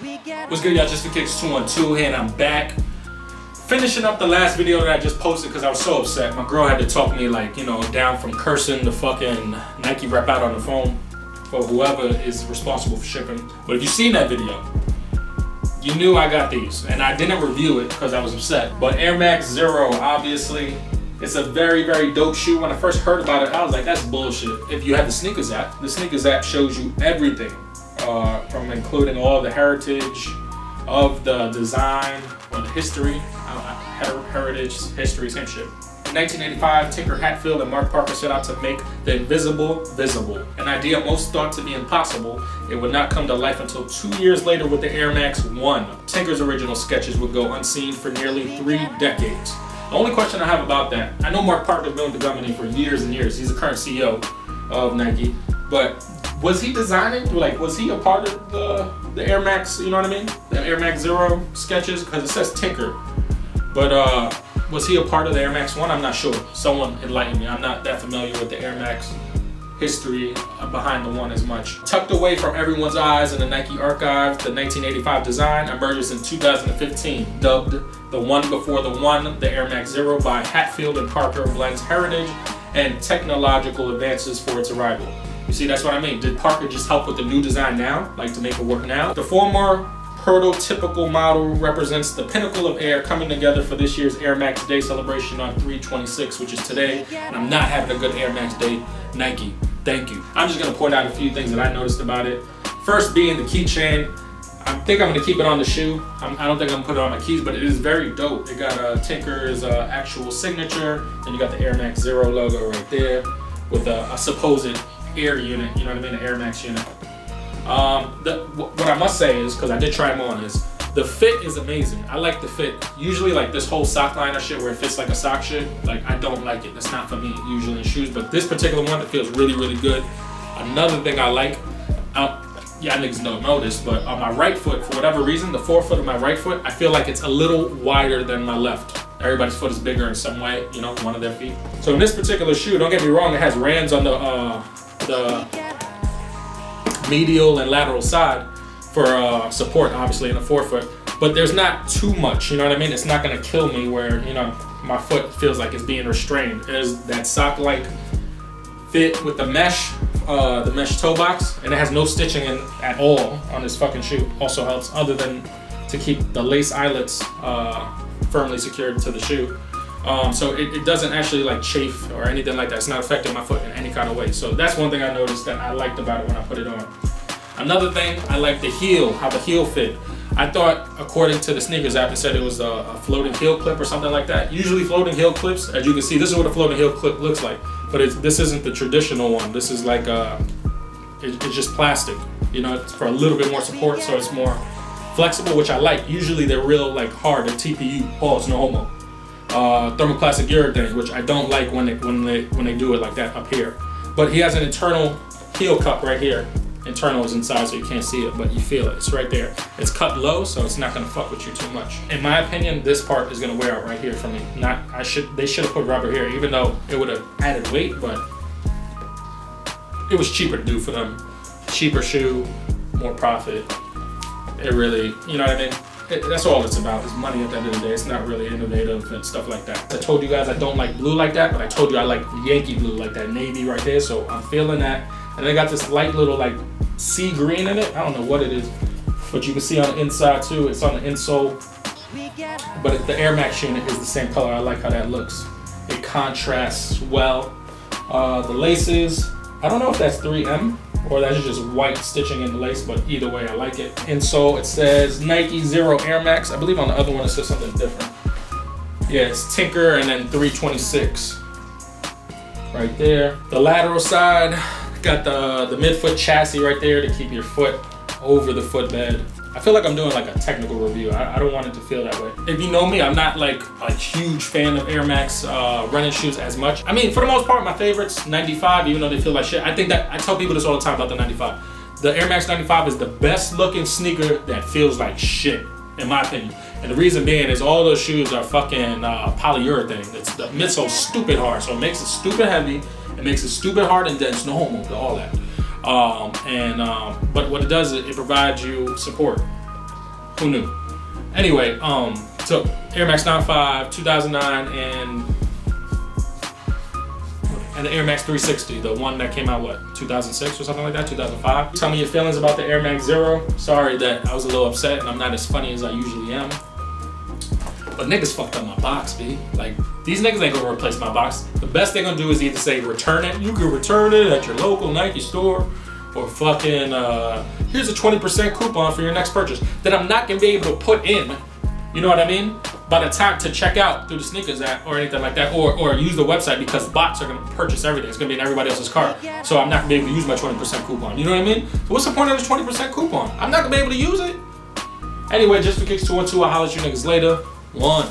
What's good, y'all? Just for Kicks 212 here, and I'm back. Finishing up the last video that I just posted because I was so upset. My girl had to talk me, like, you know, down from cursing the fucking Nike rep out on the phone for whoever is responsible for shipping. But if you've seen that video, you knew I got these, and I didn't review it because I was upset. But Air Max Zero, obviously, it's a very, very dope shoe. When I first heard about it, I was like, that's bullshit. If you have the Sneakers app shows you everything, from including all the heritage of the design or the history, history, same shit. In 1985, Tinker Hatfield and Mark Parker set out to make the invisible visible. An idea most thought to be impossible. It would not come to life until 2 years later with the Air Max 1. Tinker's original sketches would go unseen for nearly 3 decades. The only question I have about that, I know Mark Parker's been with the company for years and years. He's the current CEO of Nike, but was he designing? Like, was he a part of the Air Max, you know what I mean? The Air Max Zero sketches? Because it says Tinker. But was he a part of the Air Max 1? I'm not sure. Someone enlighten me. I'm not that familiar with the Air Max history behind the one as much. Tucked away from everyone's eyes in the Nike archives, the 1985 design emerges in 2015. Dubbed the one before the one, the Air Max Zero by Hatfield and Parker blends heritage and technological advances for its arrival. You see, that's what I mean. Did Parker just help with the new design now, like to make it work now? The former prototypical model represents the pinnacle of Air coming together for this year's Air Max Day celebration on 3/26, which is today. And I'm not having a good Air Max Day. Nike, thank you. I'm just gonna point out a few things that I noticed about it. First being the keychain. I think I'm gonna keep it on the shoe. I don't think I'm gonna put it on my keys, but it is very dope. It got Tinker's actual signature, and you got the Air Max Zero logo right there with a supposed Air unit, you know what I mean, the Air Max unit. What I must say is, because I did try them on, is the fit is amazing. I like the fit. Usually, like this whole sock liner shit where it fits like a sock shit, like I don't like it. That's not for me usually in shoes, but this particular one, it feels really, really good. Another thing I like, yeah, niggas don't know this, but on my right foot, for whatever reason, the forefoot of my right foot, I feel like it's a little wider than my left. Everybody's foot is bigger in some way, you know, one of their feet. So in this particular shoe, don't get me wrong, it has rands on the medial and lateral side for support, obviously, in the forefoot. But there's not too much, you know what I mean? It's not gonna kill me where, you know, my foot feels like it's being restrained. There's that sock-like fit with the mesh toe box, and it has no stitching in at all on this fucking shoe. Also helps, other than to keep the lace eyelets firmly secured to the shoe. So it doesn't actually like chafe or anything like that. It's not affecting my foot in any kind of way. So that's one thing I noticed that I liked about it when I put it on. Another thing, I like the heel, how the heel fit. I thought, according to the Sneakers app, it said it was a floating heel clip or something like that. Usually floating heel clips, as you can see, this is what a floating heel clip looks like. But this isn't the traditional one. This is like, it's just plastic. You know, it's for a little bit more support, so it's more flexible, which I like. Usually they're real like hard, they're TPU, pause, no homo. Thermoplastic urethane, which I don't like when they do it like that up here. But he has an internal heel cup right here. Internal is inside, so you can't see it, but you feel it. It's right there. It's cut low, so it's not gonna fuck with you too much. In my opinion, this part is gonna wear out right here for me. They should have put rubber here, even though it would have added weight, but it was cheaper to do for them. Cheaper shoe, more profit. It really, you know what I mean? That's all it's about, is money at the end of the day. It's not really innovative and stuff like that. I told you guys I don't like blue like that, but I told you I like Yankee blue, like that navy right there, so I'm feeling that. And they got this light little like sea green in it. I don't know what it is, but you can see on the inside too, it's on the insole. But the Air Max unit is the same color. I like how that looks. It contrasts well. The laces, I don't know if that's 3M or that's just white stitching in the lace, but either way, I like it. Insole, it says Nike Zero Air Max. I believe on the other one it says something different. Yeah, it's Tinker and then 326 right there. The lateral side, got the midfoot chassis right there to keep your foot over the footbed. I feel like I'm doing like a technical review. I don't want it to feel that way. If you know me, I'm not like a huge fan of Air Max running shoes as much. I mean, for the most part, my favorites, 95, even though they feel like shit. I think that, I tell people this all the time about the 95. The Air Max 95 is the best looking sneaker that feels like shit, in my opinion. And the reason being is all those shoes are fucking polyurethane. The midsole's stupid hard, so it makes it stupid heavy. It makes it stupid hard and dense, no homo, all that. But what it does is it provides you support. Who knew? Anyway, so Air Max 95, 2009, and the Air Max 360, the one that came out, what, 2006 or something like that, 2005? Tell me your feelings about the Air Max Zero. Sorry that I was a little upset and I'm not as funny as I usually am. But niggas fucked up my box, B. Like, these niggas ain't gonna replace my box. The best they're gonna do is either say return it. You can return it at your local Nike store, or fucking, here's a 20% coupon for your next purchase that I'm not gonna be able to put in, you know what I mean? By the time to check out through the sneakers app or anything like that, or use the website, because bots are gonna purchase everything. It's gonna be in everybody else's cart. So I'm not gonna be able to use my 20% coupon. You know what I mean? So what's the point of this 20% coupon? I'm not gonna be able to use it. Anyway, just for Kicks 212, I'll holler at you niggas later. 1.